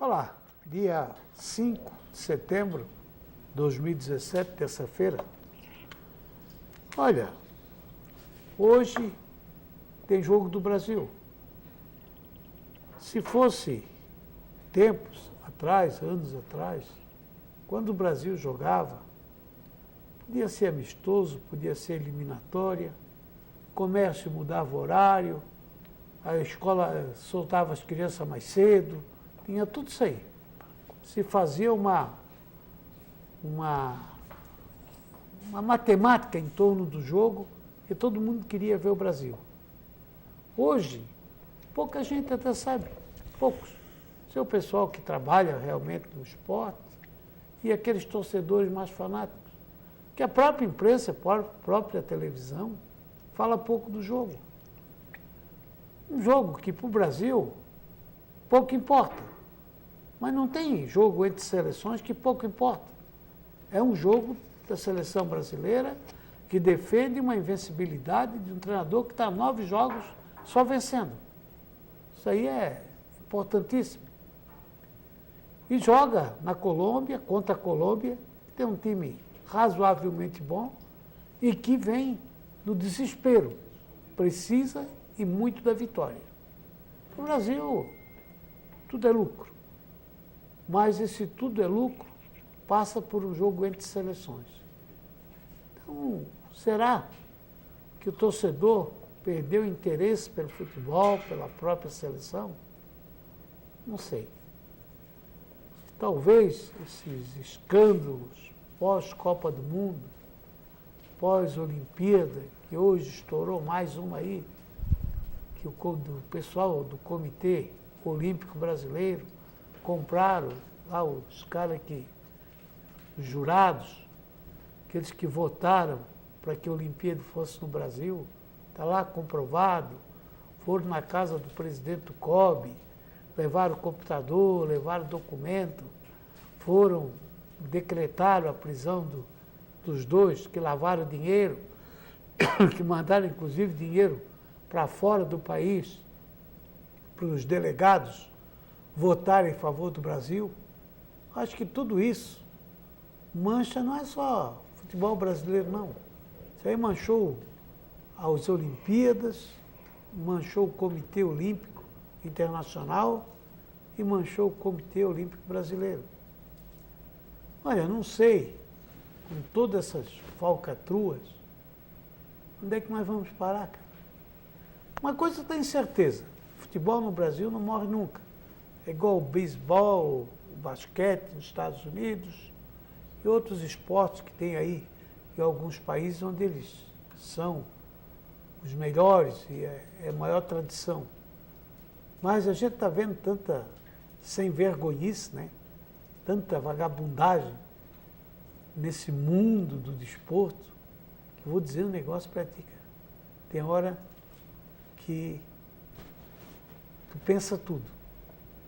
Olá, dia 5 de setembro de 2017, terça-feira. Olha, hoje tem jogo do Brasil. Se fosse tempos atrás, anos atrás, quando o Brasil jogava, podia ser amistoso, podia ser eliminatória, o comércio mudava o horário, a escola soltava as crianças mais cedo, tinha tudo isso aí. Se fazia uma matemática em torno do jogo e todo mundo queria ver o Brasil. Hoje, pouca gente até sabe, poucos. Seu pessoal que trabalha realmente no esporte e aqueles torcedores mais fanáticos. Que a própria imprensa, a própria televisão, fala pouco do jogo. Um jogo que para o Brasil pouco importa. Mas não tem jogo entre seleções que pouco importa. É um jogo da seleção brasileira que defende uma invencibilidade de um treinador que está 9 jogos só vencendo. Isso aí é importantíssimo. E joga na Colômbia, contra a Colômbia, que tem um time razoavelmente bom e que vem no desespero. Precisa e muito da vitória. No Brasil, tudo é lucro. Mas esse tudo é lucro passa por um jogo entre seleções. Então, será que o torcedor perdeu interesse pelo futebol, pela própria seleção? Não sei. Talvez esses escândalos pós-Copa do Mundo, pós-Olimpíada, que hoje estourou mais uma aí, que o pessoal do Comitê Olímpico Brasileiro compraram lá os caras os jurados, aqueles que votaram para que a Olimpíada fosse no Brasil, está lá comprovado, foram na casa do presidente do COB, levaram o computador, levaram o documento, decretaram a prisão dos dois que lavaram dinheiro, que mandaram inclusive dinheiro para fora do país, para os delegados votar em favor do Brasil. Acho que tudo isso mancha, não é só futebol brasileiro, não. Isso aí manchou as Olimpíadas, manchou o Comitê Olímpico Internacional e manchou o Comitê Olímpico Brasileiro. Olha, não sei, com todas essas falcatruas, onde é que nós vamos parar, cara? Uma coisa eu tenho certeza, futebol no Brasil não morre nunca. É igual o beisebol, o basquete nos Estados Unidos e outros esportes que tem aí em alguns países onde eles são os melhores e é a maior tradição. Mas a gente está vendo tanta sem vergonhice, né? Tanta vagabundagem nesse mundo do desporto, que eu vou dizer um negócio para ti, cara. Tem hora que tu pensa tudo.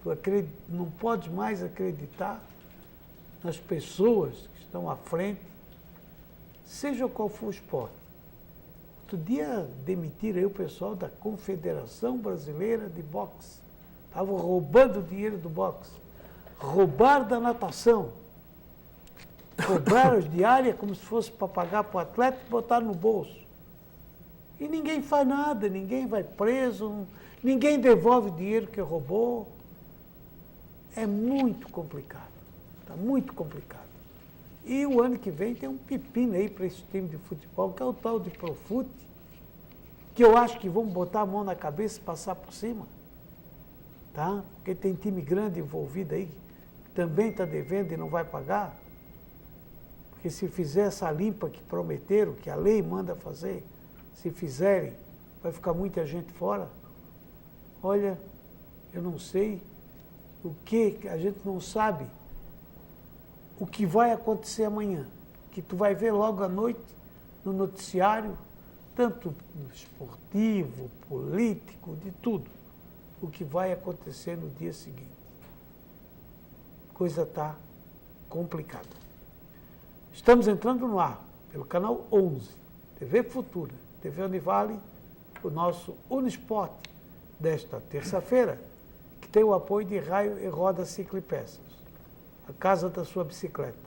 Tu não pode mais acreditar nas pessoas que estão à frente, seja qual for o esporte. Outro dia demitiram aí o pessoal da Confederação Brasileira de Boxe. Estavam roubando o dinheiro do boxe. Roubaram da natação. Cobraram as diárias como se fosse para pagar para o atleta e botaram no bolso. E ninguém faz nada, ninguém vai preso, ninguém devolve o dinheiro que roubou. É muito complicado, está muito complicado. E o ano que vem tem um pepino aí para esse time de futebol, que é o tal de Profut, que eu acho que vão botar a mão na cabeça e passar por cima, tá? Porque tem time grande envolvido aí, que também está devendo e não vai pagar. Porque se fizer essa limpa que prometeram, que a lei manda fazer, se fizerem, vai ficar muita gente fora. Olha, eu não sei o que, a gente não sabe o que vai acontecer amanhã, que tu vai ver logo à noite no noticiário, tanto no esportivo, político, de tudo, o que vai acontecer no dia seguinte. Coisa está complicada. Estamos entrando no ar pelo canal 11, TV Futura, TV Univale, o nosso Unisport desta terça-feira, que tem o apoio de Raio e Roda Ciclipeças, a casa da sua bicicleta.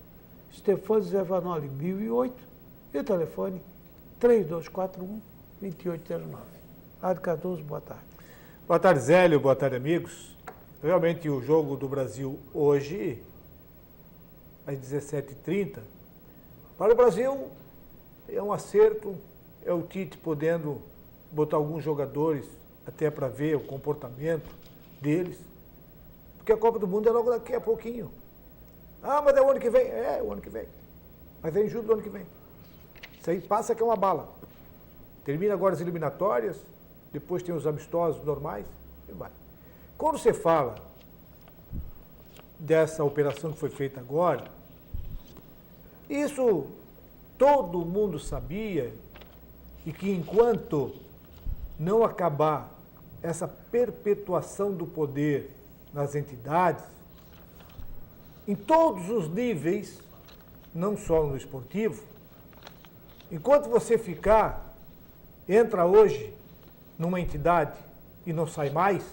Stefano Zevanoli, 1008, e o telefone 3241-2809. Rádio Cardoso, boa tarde. Boa tarde, Zélio. Boa tarde, amigos. Realmente, o jogo do Brasil hoje, às 17h30, para o Brasil é um acerto, é o Tite podendo botar alguns jogadores até para ver o comportamento deles, porque a Copa do Mundo é logo daqui a pouquinho. Ah, mas é o ano que vem? É, o ano que vem. Mas é em julho do ano que vem. Isso aí passa que é uma bala. Termina agora as eliminatórias, depois tem os amistosos normais e vai. Quando você fala dessa operação que foi feita agora, isso todo mundo sabia e que enquanto não acabar essa perpetuação do poder nas entidades, em todos os níveis, não só no esportivo, enquanto você entra hoje numa entidade e não sai mais,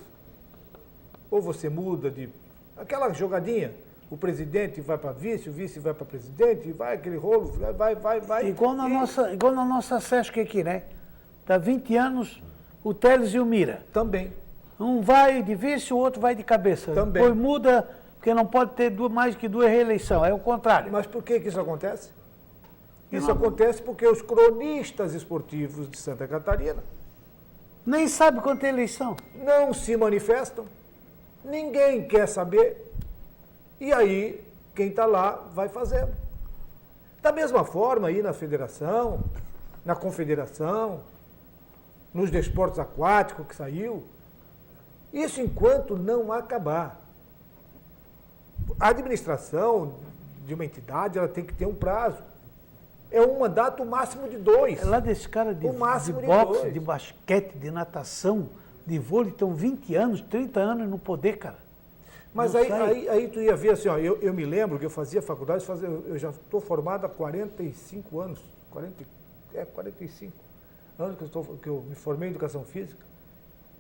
ou você muda de... Aquela jogadinha, o presidente vai para vice, o vice vai para presidente, vai aquele rolo, vai. Igual na nossa Sesc aqui, né? Dá 20 anos, o Teles e o Mira. Também. Um vai de vice, o outro vai de cabeça. Também. Depois muda, porque não pode ter mais que 2 reeleições, é o contrário. Mas por que isso acontece? Isso acontece porque os cronistas esportivos de Santa Catarina nem sabe quanto é eleição. não se manifestam, ninguém quer saber, e aí quem está lá vai fazendo. Da mesma forma aí na federação, na confederação, nos desportos aquáticos que saiu, isso enquanto não acabar. A administração de uma entidade, ela tem que ter um prazo. É um mandato máximo de 2. É lá desse cara de boxe, de basquete, de natação, de vôlei, estão 20 anos, 30 anos no poder, cara. Mas aí tu ia ver assim, ó, eu me lembro que eu fazia faculdade, eu já estou formado há 45 anos, 45 anos que eu me formei em Educação Física.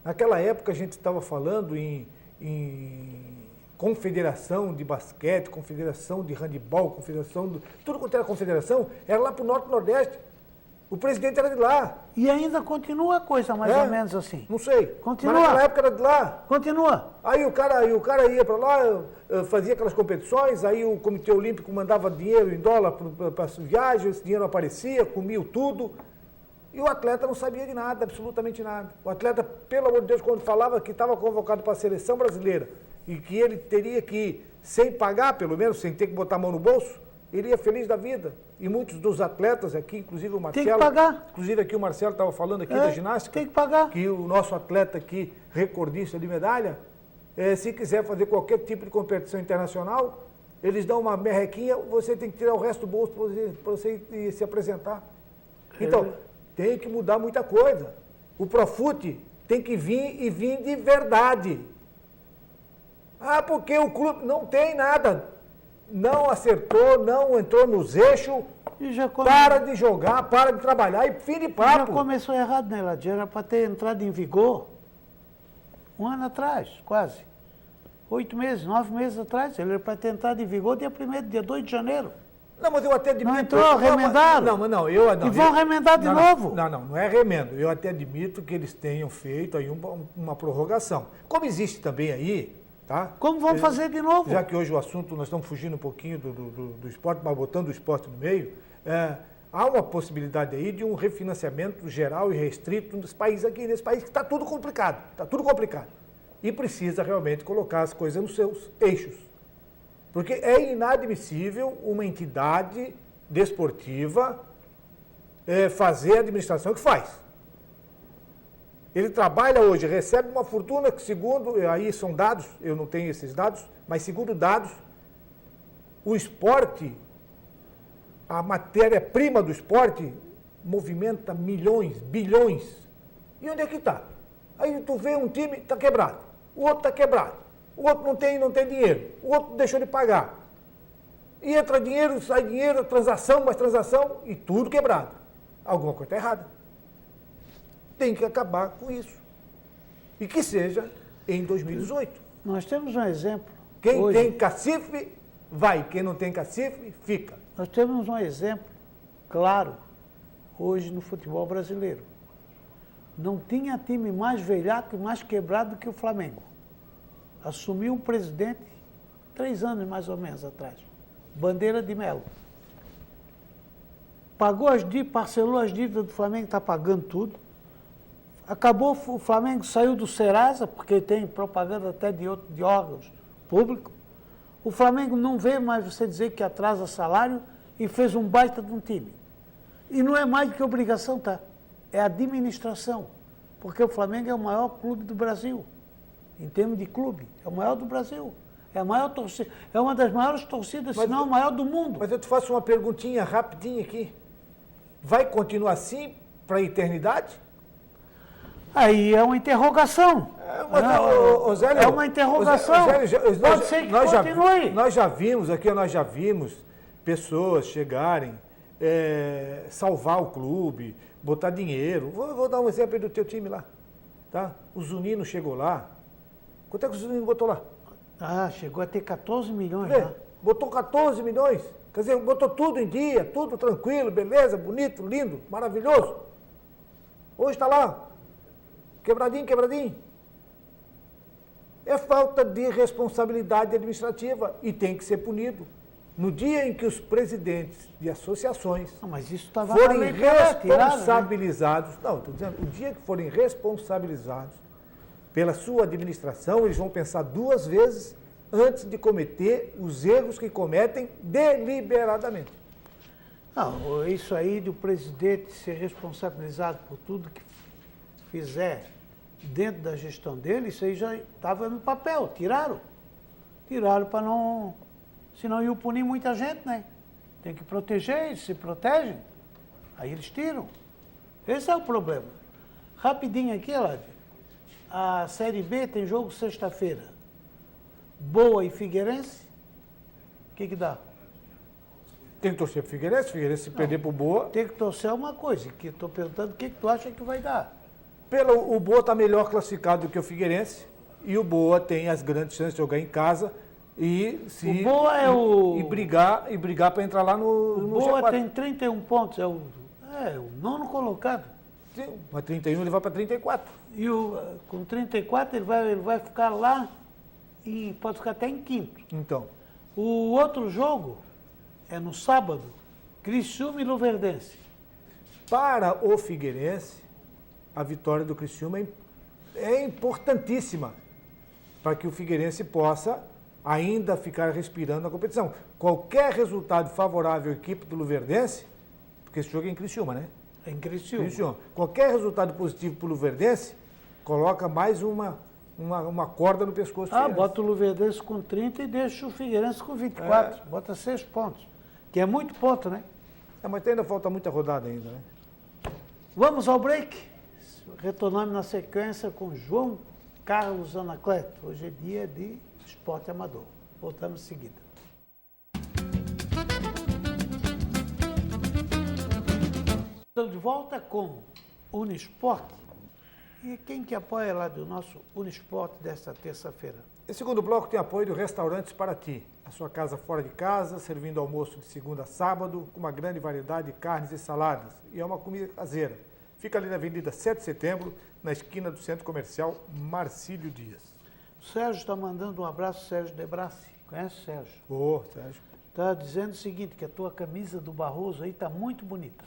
Naquela época a gente estava falando em confederação de basquete, confederação de handebol, tudo quanto era confederação, era lá para o Norte e Nordeste. O presidente era de lá. E ainda continua a coisa mais ou menos assim. Não sei. Continua. Mas naquela época era de lá. Continua. Aí o cara ia para lá, fazia aquelas competições, aí o Comitê Olímpico mandava dinheiro em dólar para as viagens, esse dinheiro aparecia, comia tudo. E o atleta não sabia de nada, absolutamente nada. O atleta, pelo amor de Deus, quando falava que estava convocado para a seleção brasileira e que ele teria que ir sem pagar, pelo menos, sem ter que botar a mão no bolso, ele ia feliz da vida. E muitos dos atletas aqui, inclusive o Marcelo... Tem que pagar. Inclusive aqui o Marcelo estava falando aqui da ginástica. Tem que pagar. Que o nosso atleta aqui, recordista de medalha, se quiser fazer qualquer tipo de competição internacional, eles dão uma merrequinha, você tem que tirar o resto do bolso para você ir se apresentar. Então, tem que mudar muita coisa. O Profute tem que vir e vir de verdade. Ah, porque o clube não tem nada. Não acertou, não entrou nos eixos, para de jogar, para de trabalhar e fim de papo. Já começou errado, né, Ladir? Era para ter entrado em vigor 1 ano atrás, quase. 8 meses, 9 meses atrás. Ele era para ter entrado em vigor dia 1º, dia 2 de janeiro. Não, mas eu até admito... Não entrou, remendaram? Não, e vão remendar de novo? Não é remendo. Eu até admito que eles tenham feito aí uma prorrogação. Como existe também aí, tá? Como vão fazer de novo? Já que hoje o assunto, nós estamos fugindo um pouquinho do esporte, mas botando o esporte no meio, há uma possibilidade aí de um refinanciamento geral e restrito nesse país aqui, nesse país que está tudo complicado, E precisa realmente colocar as coisas nos seus eixos. Porque é inadmissível uma entidade desportiva fazer a administração que faz. Ele trabalha hoje, recebe uma fortuna que, segundo, aí são dados, eu não tenho esses dados, mas segundo dados, o esporte, a matéria-prima do esporte, movimenta milhões, bilhões. E onde é que está? Aí tu vê um time, está quebrado, o outro está quebrado, o outro não tem dinheiro, o outro deixou de pagar. E entra dinheiro, sai dinheiro, transação, mais transação e tudo quebrado. Alguma coisa está errada. Tem que acabar com isso. E que seja em 2018. Nós temos um exemplo. Quem hoje, tem cacife, vai. Quem não tem cacife, fica. Nós temos um exemplo claro hoje no futebol brasileiro. Não tinha time mais velhaco e mais quebrado que o Flamengo. Assumiu um presidente 3 anos mais ou menos atrás. Bandeira de Melo. Parcelou as dívidas do Flamengo, está pagando tudo. Acabou, o Flamengo saiu do Serasa, porque tem propaganda até de órgãos públicos. O Flamengo não vê mais você dizer que atrasa salário e fez um baita de um time. E não é mais do que obrigação, tá? É administração. Porque o Flamengo é o maior clube do Brasil. Em termos de clube, é o maior do Brasil. É a maior torcida, é uma das maiores torcidas, se não a maior do mundo. Mas eu te faço uma perguntinha rapidinha aqui. Vai continuar assim para a eternidade? Aí é uma interrogação. Zélio, é uma interrogação. Pode ser que continue. Nós já vimos pessoas chegarem, salvar o clube, botar dinheiro. Vou dar um exemplo aí do teu time lá. Tá? O Zunino chegou lá. Quanto é que o Zunino botou lá? Chegou a ter 14 milhões lá. Botou 14 milhões. Quer dizer, botou tudo em dia, tudo tranquilo, beleza, bonito, lindo, maravilhoso. Hoje está lá. Quebradinho. É falta de responsabilidade administrativa e tem que ser punido. No dia em que os presidentes de associações mas isso tá forem responsabilizados, estou dizendo, o dia que forem responsabilizados pela sua administração, eles vão pensar 2 vezes antes de cometer os erros que cometem deliberadamente. Não, isso aí do presidente ser responsabilizado por tudo que fizer dentro da gestão dele, isso aí já estava no papel, tiraram. Tiraram para não... Senão iam punir muita gente, né? Tem que proteger, eles se protegem. Aí eles tiram. Esse é o problema. Rapidinho aqui, Eladio. A Série B tem jogo sexta-feira. Boa e Figueirense. O que dá? Tem que torcer para o Figueirense. Figueirense se perder para o Boa. Tem que torcer uma coisa, que estou perguntando o que tu acha que vai dar. O Boa está melhor classificado do que o Figueirense. E o Boa tem as grandes chances de jogar em casa. E o Boa é o... E brigar para entrar lá no Boa G4. tem 31 pontos, é o 9º colocado. Sim, mas 31 ele vai para 34. E com 34 ele vai ficar lá e pode ficar até em 5º. Então. O outro jogo é no sábado, Criciúma e Luverdense. Para o Figueirense, a vitória do Criciúma é importantíssima para que o Figueirense possa ainda ficar respirando na competição. Qualquer resultado favorável à equipe do Luverdense, porque esse jogo é em Criciúma, né? É em Criciúma. Qualquer resultado positivo para o Luverdense, coloca mais uma corda no pescoço. Bota o Luverdense com 30 e deixa o Figueirense com 24. Bota 6 pontos, que é muito ponto, né? Mas ainda falta muita rodada ainda, né? Vamos ao break. Retornamos na sequência com João Carlos Anacleto. Hoje é dia de esporte amador. Voltamos em seguida. Estamos de volta com Unisport. E quem que apoia lá do nosso Unisport desta terça-feira? Esse segundo bloco tem apoio do Restaurantes Paraty. A sua casa fora de casa, servindo almoço de segunda a sábado, com uma grande variedade de carnes e saladas. E é uma comida caseira. Fica ali na Avenida 7 de Setembro, na esquina do Centro Comercial Marcílio Dias. O Sérgio está mandando um abraço, Sérgio Debrassi. Conhece o Sérgio? Sérgio. Está dizendo o seguinte, que a tua camisa do Barroso aí está muito bonita.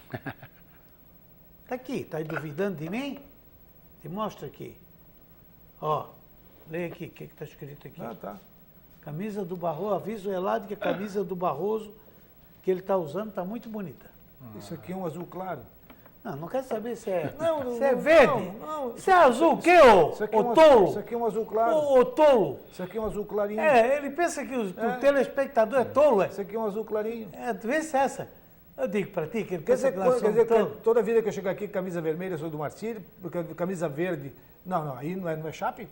Está aqui, está aí duvidando de mim? Te mostra aqui. Ó, lê aqui, o que está escrito aqui. Tá. Camisa do Barroso, aviso o Eladio que a camisa do Barroso que ele está usando está muito bonita. Isso aqui é um azul claro. Não quero saber se é, se é verde. Não. Se é azul, o quê, ô tolo? Isso aqui é um azul claro. Ô tolo. Isso aqui é um azul clarinho. Ele pensa que o telespectador é tolo, é? Isso aqui é um azul clarinho. Vê se é essa. Eu digo para ti que ele Quer pensa dizer, que toda vida que eu chego aqui com camisa vermelha, eu sou do Marcílio, porque camisa verde... Não, aí não é chape?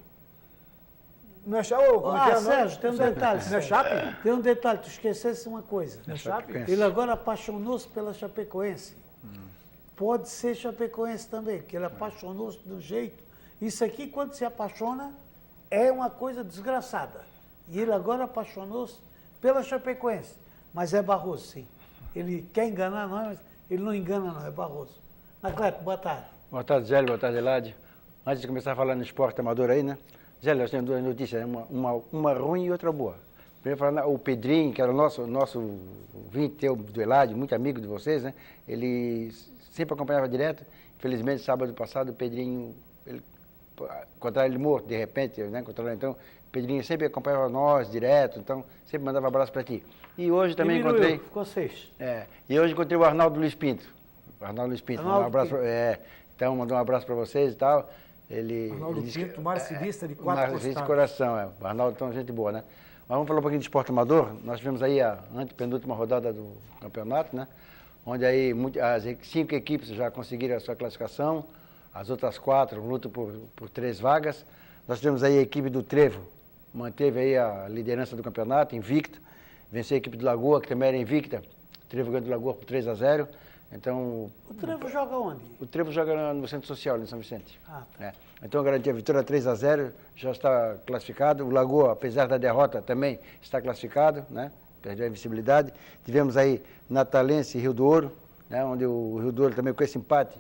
Não é Chape? Como é que é? Sérgio, tem um detalhe. Não é Chape? Tem um detalhe, tu esquecesse uma coisa. Não é Chape? Ele agora apaixonou-se pela Chapecoense. Pode ser Chapecoense também, porque ele apaixonou-se do jeito. Isso aqui, quando se apaixona, é uma coisa desgraçada. E ele agora apaixonou-se pela Chapecoense. Mas é Barroso, sim. Ele quer enganar nós, mas ele não engana, não, é Barroso. Anacleto, boa tarde. Boa tarde, Zélio. Boa tarde, Eladio. Antes de começar a falar no esporte amador aí, né? Zélio, nós temos duas notícias, uma ruim e outra boa. Primeiro, falando, o Pedrinho, que era o nosso ouvinte do Eladio, muito amigo de vocês, né? Ele sempre acompanhava direto. Infelizmente, sábado passado, o Pedrinho, encontraram ele morto, de repente, né? Então, o Pedrinho sempre acompanhava nós direto, então sempre mandava abraço para ti. E hoje também encontrei... Ficou 6. E hoje encontrei o Arnaldo Luiz Pinto. Arnaldo um abraço, então mandou um abraço para vocês e tal. Arnaldo Pinto, marcilista de 4 costados. Marcilista de coração, O Arnaldo é uma gente boa, né? Mas vamos falar um pouquinho de esporte amador. Nós tivemos aí a antepenúltima rodada do campeonato, né? Onde aí as 5 equipes já conseguiram a sua classificação, as outras 4 lutam por 3 vagas. Nós tivemos aí a equipe do Trevo, manteve aí a liderança do campeonato, invicto. Venceu a equipe do Lagoa, que também era invicta. O Trevo ganhou do Lagoa por 3-0. Então, o Trevo joga onde? O Trevo joga no Centro Social, em São Vicente. Ah, tá. Então, garantiu a vitória 3-0, já está classificado. O Lagoa, apesar da derrota, também está classificado, né? Perdeu a invencibilidade. Tivemos aí Natalense e Rio do Ouro, né? Onde o Rio do Ouro também, com esse empate,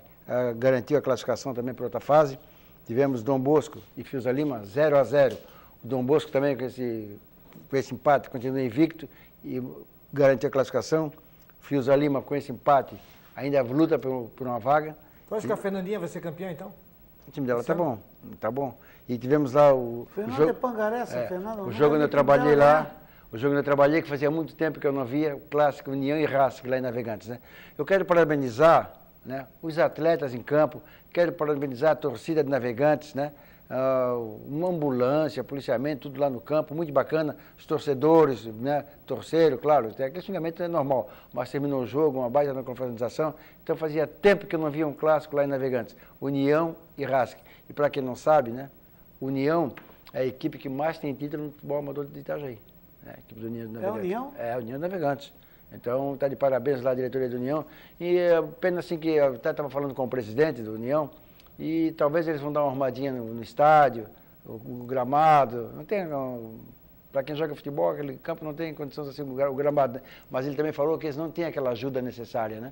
garantiu a classificação também para outra fase. Tivemos Dom Bosco e Fiuza Lima, 0-0. O Dom Bosco também, com esse empate, continua invicto e garantiu a classificação. Fiuza Lima, com esse empate, ainda luta por uma vaga. Tu acha que a Fernandinha vai ser campeã, então? O time dela tá bom. E tivemos lá o jogo... Pangaré, Fernando, o jogo onde eu trabalhei lá, o jogo onde eu trabalhei, que fazia muito tempo que eu não via, o clássico União e Racing, lá em Navegantes, né? Eu quero parabenizar, né, os atletas em campo, quero parabenizar a torcida de Navegantes, né? Uma ambulância, policiamento, tudo lá no campo, muito bacana. Os torcedores, né, torceram, claro, aquele xingamento é normal, mas terminou o jogo, uma baita na confraternização. Então fazia tempo que eu não via um clássico lá em Navegantes, União e Racing. E para quem não sabe, né, União é a equipe que mais tem título no futebol amador de Itajaí. Né, a equipe do União de Navegantes. É a União? É a União de Navegantes. Então está de parabéns lá a diretoria da União. E apenas assim que eu até estava falando com o presidente da União, e talvez eles vão dar uma arrumadinha no estádio, o gramado. Não tem, para quem joga futebol, aquele campo não tem condições assim, o gramado. Né? Mas ele também falou que eles não têm aquela ajuda necessária, né?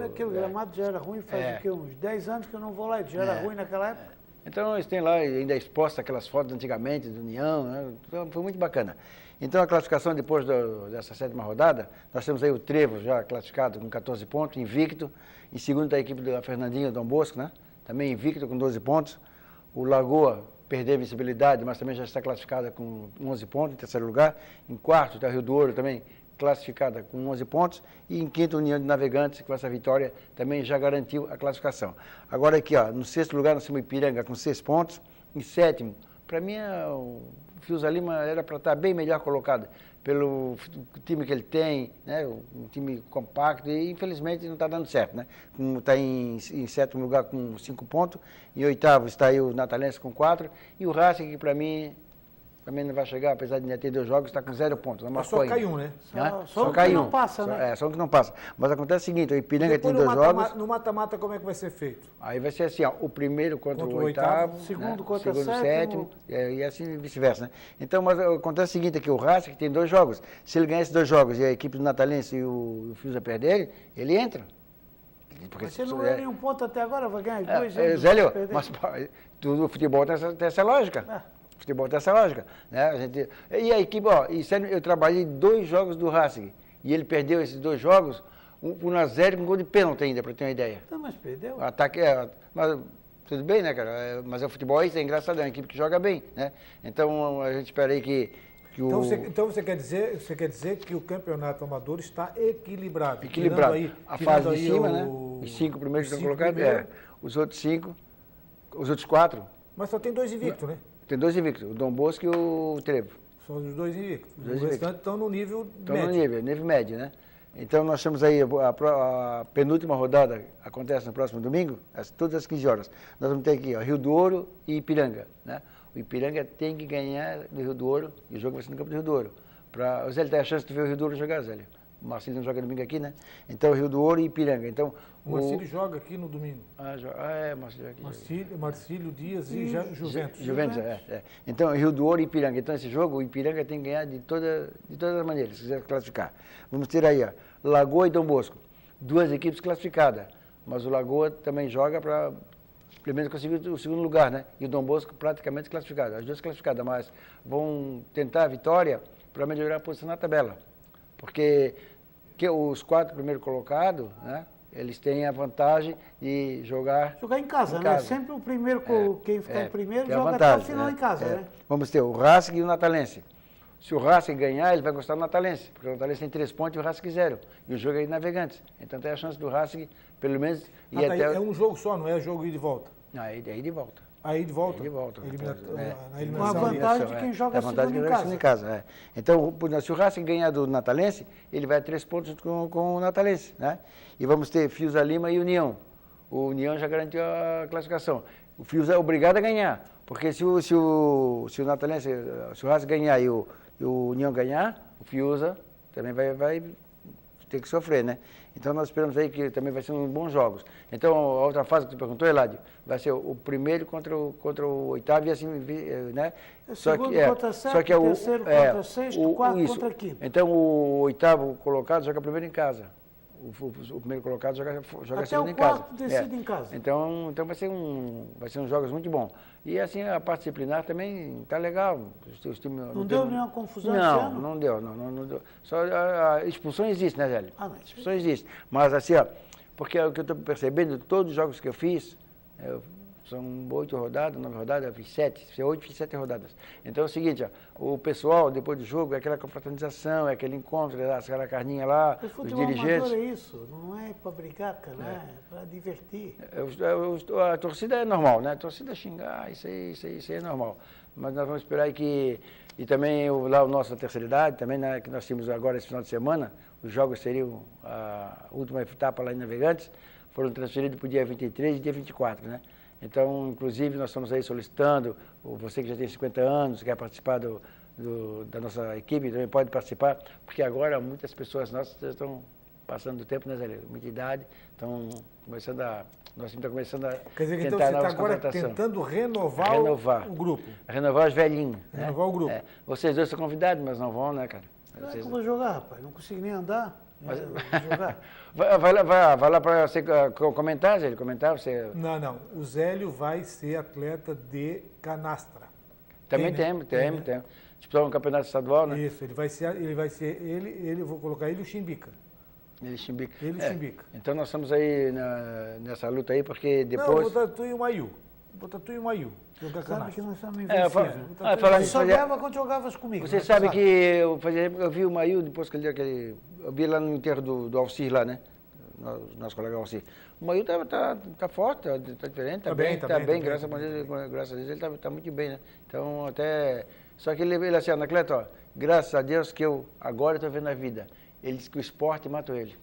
Aquele gramado já era ruim, faz o quê? Uns 10 anos que eu não vou lá, já era ruim naquela época. Então eles têm lá ainda exposta aquelas fotos antigamente do União, né? Então, foi muito bacana. Então a classificação depois dessa 7ª rodada, nós temos aí o Trevo já classificado com 14 pontos, invicto. Em segundo está a equipe da Fernandinha Dom Bosco, né? Também invicto com 12 pontos. O Lagoa perdeu a visibilidade, mas também já está classificada com 11 pontos, em terceiro lugar. Em quarto está Rio do Ouro, também classificada com 11 pontos. E em quinto, União de Navegantes, que com essa vitória também já garantiu a classificação. Agora aqui, ó, no sexto lugar, nós temos Ipiranga com 6 pontos. Em sétimo, para mim, o Fiuza Lima era para estar bem melhor colocado, pelo time que ele tem, né, um time compacto, e infelizmente não está dando certo, né? Está em sétimo lugar com 5 pontos, em oitavo está aí o Natalense com 4, e o Racing, que para mim também não vai chegar, apesar de ainda ter 2 jogos, está com 0 pontos. Não só cai um, né? Só cai um. Não passa, né? Só um que não passa. Mas acontece o seguinte, o Ipiranga tem 2 jogos. No mata-mata, como é que vai ser feito? Aí vai ser assim, ó, o primeiro contra o oitavo, segundo né? contra o sétimo, e assim vice-versa, né? Então, mas acontece o seguinte, aqui o Racing tem 2 jogos. Se ele ganhar esses 2 jogos e a equipe do Natalense e o Fiuza perderem, ele entra. Porque mas você não ganhou nenhum ponto até agora, vai ganhar 2 Zélio, mas o futebol tem essa lógica. Futebol tem essa lógica, né? E a equipe, ó, eu trabalhei 2 jogos do Racing, e ele perdeu esses 2 jogos, 1-0 com gol de pênalti ainda, para ter uma ideia. Não, mas perdeu. O ataque mas tudo bem, né, cara? Mas o futebol é engraçado, é uma equipe que joga bem, né? Então a gente espera aí que Então você quer dizer que o campeonato amador está equilibrado. Equilibrado. A fase de cima, né? Os 5 primeiros que estão colocados, os outros 5, os outros 4. Mas só tem 2 invictos, né? Tem 2 invictos, o Dom Bosco e o Trevo. São os 2 invictos. Os restantes estão no nível médio. Estão no nível médio, né? Então nós temos aí a penúltima rodada, acontece no próximo domingo, todas às 15 horas. Nós vamos ter aqui, ó, Rio do Ouro e Ipiranga, né? O Ipiranga tem que ganhar do Rio do Ouro, e o jogo vai ser no campo do Rio do Ouro. O Zélio tem a chance de ver o Rio do Ouro jogar, Zélio. O Marcílio não joga domingo aqui, né? Então, Rio do Ouro e Ipiranga. Então, o Marcílio joga aqui no domingo. Marcílio aqui. Marcílio Dias e Juventus. Juventus, Então, Rio do Ouro e Ipiranga. Então, esse jogo, o Ipiranga tem que ganhar de todas as maneiras, se quiser classificar. Vamos ter aí, ó, Lagoa e Dom Bosco. 2 equipes classificadas. Mas o Lagoa também joga para, pelo menos, conseguir o segundo lugar, né? E o Dom Bosco praticamente classificado. As 2 classificadas, mas vão tentar a vitória para melhorar a posição na tabela. Porque os 4 primeiros colocados, né, eles têm a vantagem de jogar em casa, né? Sempre o primeiro, quem ficar em primeiro, joga vantagem, até o final em casa, né? Vamos ter o Racing e o Natalense. Se o Racing ganhar, ele vai gostar do Natalense, porque o Natalense tem 3 pontos e o Racing 0. E o jogo é de Navegantes. Então tem a chance do Racing, pelo menos, ir até... É um jogo só, não é jogo ir de volta? Não, é ir de volta. Aí de volta? Aí de volta. Na eliminação. Com a vantagem de quem joga segundo em casa. Então, se o Racing ganhar do Natalense, ele vai a 3 pontos com o Natalense, né? E vamos ter Fiuza Lima e União. O União já garantiu a classificação. O Fiuza é obrigado a ganhar, porque se o Natalense, se o Racing ganhar e o União ganhar, o Fiuza também vai ter que sofrer, né? Então nós esperamos aí que também vai ser uns bons jogos. Então a outra fase que tu perguntou, Eladio, vai ser o primeiro contra o oitavo e assim, né? Segundo contra sexto, o terceiro contra sexto, quarto contra quinto. Então o oitavo colocado joga primeiro em casa. O primeiro colocado joga segundo em casa. Até o quarto decide em casa. Então vai ser uns jogos muito bons. E assim, a parte disciplinar também está legal. Não deu nenhuma confusão esse ano? Não deu. Só a expulsão existe, né, Zélio? Mas... Expulsão existe. Mas assim, ó, porque o que eu estou percebendo, todos os jogos que eu fiz, são 8 rodadas, 9 rodadas, eu fiz 7. Se 8, fiz 7 rodadas. Então é o seguinte, ó, o pessoal, depois do jogo, é aquela confraternização, é aquele encontro, aquela carninha lá, os dirigentes. É isso, não é para brigar, cara, é para divertir. A torcida é normal, né? A torcida xingar, isso aí é normal. Mas nós vamos esperar que... E também lá o nosso terceira idade, também, né, que nós tínhamos agora esse final de semana, os jogos seriam a última etapa lá em Navegantes, foram transferidos para o dia 23 e dia 24, né? Então, inclusive, nós estamos aí solicitando, você que já tem 50 anos, quer participar da nossa equipe, também pode participar, porque agora muitas pessoas nossas estão passando do tempo, né, Zé? Muita idade, estão começando a... Nós estamos começando a Quer dizer que então você está agora tentando renovar o grupo. Renovar os velhinhos. Renovar o grupo. Vocês dois são convidados, mas não vão, né, cara? Como é que eu vou jogar, rapaz? Não consigo nem andar. Mas... jogar. vai lá para você comentar, Zé? Você... Não. O Zélio vai ser atleta de canastra. Também temos. Disputar um campeonato estadual, né? Isso, ele eu vou colocar ele e o Chimbica. Ele e Chimbica. Chimbica. Então nós estamos aí nessa luta aí, porque depois... Não, o Tatu e o Maiu. Sabe que nós estamos invencíveis. Você só ganhava quando jogavas comigo. Você sabe que eu vi o Maiu depois que ele deu aquele... Eu vi lá no enterro do Alcir lá, né? Nosso colega Alcir. O Maiu tá forte, tá diferente, tá bem, graças a Deus ele tá muito bem, né? Então até... Só que ele assim, Anacleto, ó, graças a Deus que eu agora estou vendo a vida. Ele disse que o esporte matou ele.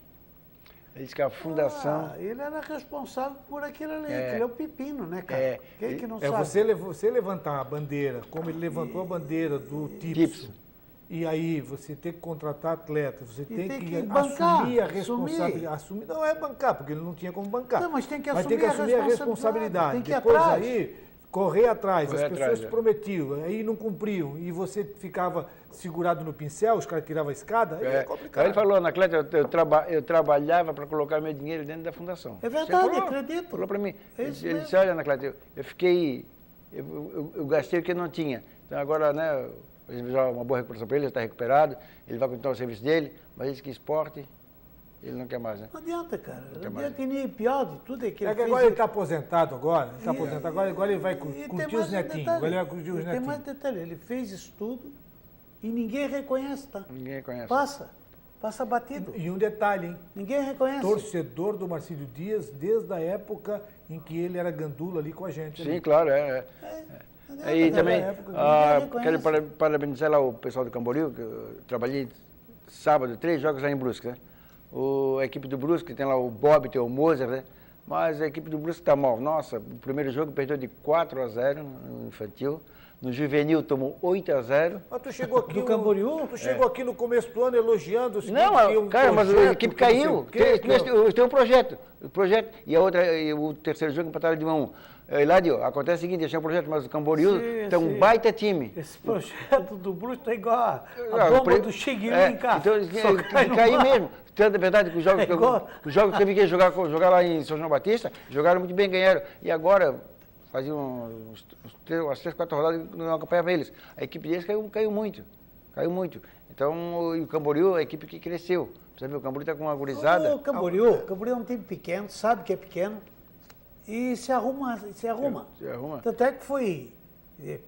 Ele disse que a fundação... ele era responsável por aquilo ali, que ele é o pepino, né, cara? Quem que não sabe? Você levantar a bandeira, como ele levantou a bandeira do TIPS, e aí você tem que contratar atleta, você tem que bancar, assumir a responsabilidade. Não é bancar, porque ele não tinha como bancar. Não, mas tem que assumir a responsabilidade. Tem que ir depois atrás. Aí, correr atrás, as pessoas prometiam, aí não cumpriam, e você ficava segurado no pincel, os caras tiravam a escada, aí é complicado. Aí ele falou, Anacleto, eu trabalhava para colocar meu dinheiro dentro da fundação. É verdade, acredito. Falou para mim. Ele disse, olha, Anacleto, eu fiquei, eu gastei o que não tinha. Então agora, né, já uma boa recuperação para ele, ele está recuperado, ele vai continuar o serviço dele, mas ele disse que esporte, ele não quer mais, né? Não adianta, cara. Não adianta, e nem pior de tudo é que ele fez... agora ele está aposentado agora, agora ele vai curtir os netinhos. Agora ele vai curtir os netinhos. Tem mais detalhe, ele fez isso tudo e ninguém reconhece, tá? Ninguém reconhece. Passa batido. E um detalhe, hein? Ninguém reconhece. Torcedor do Marcílio Dias desde a época em que ele era gandula ali com a gente. Sim, claro, E também, quero parabenizar lá o pessoal do Camboriú, que eu trabalhei sábado, 3 jogos lá em Brusque, né? A equipe do Brusque, tem lá o Bob, tem o Moser, né? Mas a equipe do Brusque está mal. Nossa, o primeiro jogo perdeu de 4-0 no infantil. No juvenil tomou 8-0. Mas tu chegou aqui... Do Camboriú? Tu chegou aqui no começo do ano elogiando o seguinte, Não, que um cara, mas a projeto, equipe que não sei caiu. o quê, que Tem um projeto. E o terceiro jogo empataram de 1-1. Eladio, acontece o seguinte, eles tinham um projeto, mas o Camboriú tem um baita time. Esse projeto do Bruxo tá igual a Ah, bomba do Xiguirim, cara. Então, caiu mesmo. Tanto é verdade que os jogos que teve que jogar lá em São João Batista, jogaram muito bem, ganharam. E agora, faziam umas 3, 4 rodadas que não acompanhava eles. A equipe deles caiu muito. Caiu muito. Então, o Camboriú é a equipe que cresceu. Você vê, o Camboriú está com uma gurizada. O Camboriú é um time pequeno, sabe que é pequeno, e se arruma. Se arruma. Tanto é que foi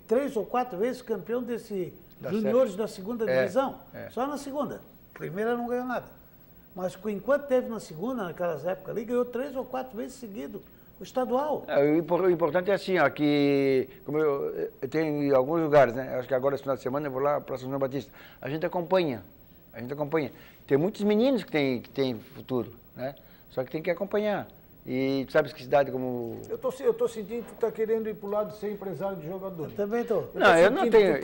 3 ou 4 vezes campeão desse Da juniores da segunda divisão. é. Só na segunda. Primeira não ganhou nada. Mas enquanto teve na segunda, naquelas épocas ali, ganhou 3 ou 4 vezes seguido o estadual. O importante é assim, ó, que como eu tenho em alguns lugares, né? Acho que agora esse final de semana eu vou lá para São João Batista. A gente acompanha. Tem muitos meninos que têm futuro, né? Só que tem que acompanhar. E tu sabes que cidade como... Eu tô sentindo que tu tá querendo ir pro lado de ser empresário de jogador. Eu também estou. Não, eu não tenho.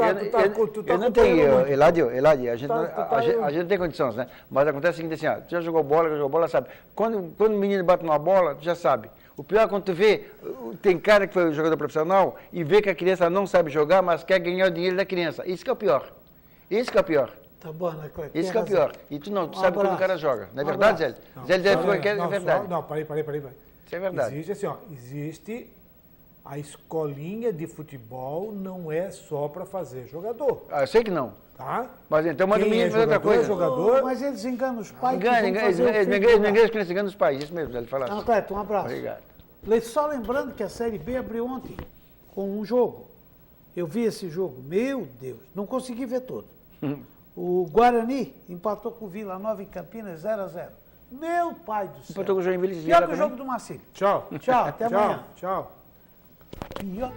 Eu não tenho, Eladio, a gente não tem condições, né? Mas acontece o seguinte assim, tu já jogou bola, sabe? Quando o menino bate numa bola, tu já sabe. O pior é quando tu vê, tem cara que foi jogador profissional e vê que a criança não sabe jogar, mas quer ganhar o dinheiro da criança. Isso que é o pior. Tá bom, né, Cleber? Isso que é o pior. E tu não, tu sabe como o cara joga. Não é verdade, Zé? Zé deve falar que é verdade. Não, parei. Isso é verdade. Existe assim, ó, existe a escolinha de futebol, não é só para fazer jogador, Eu sei que não. tá? Mas então manda o Quem menino é fazer outra coisa. jogador, Mas eles enganam os pais. Ninguém engana os pais, isso mesmo, ele fala Não, assim. Cleber, um abraço. Obrigado. Só lembrando que a Série B abriu ontem com um jogo. Eu vi esse jogo, meu Deus, não consegui ver todo. O Guarani empatou com o Vila Nova em Campinas 0-0. Meu pai do céu. Empatou com o Joinville esse dia Pior lá que o também? jogo do Marcílio. tchau. Tchau, até amanhã. Tchau. Pior.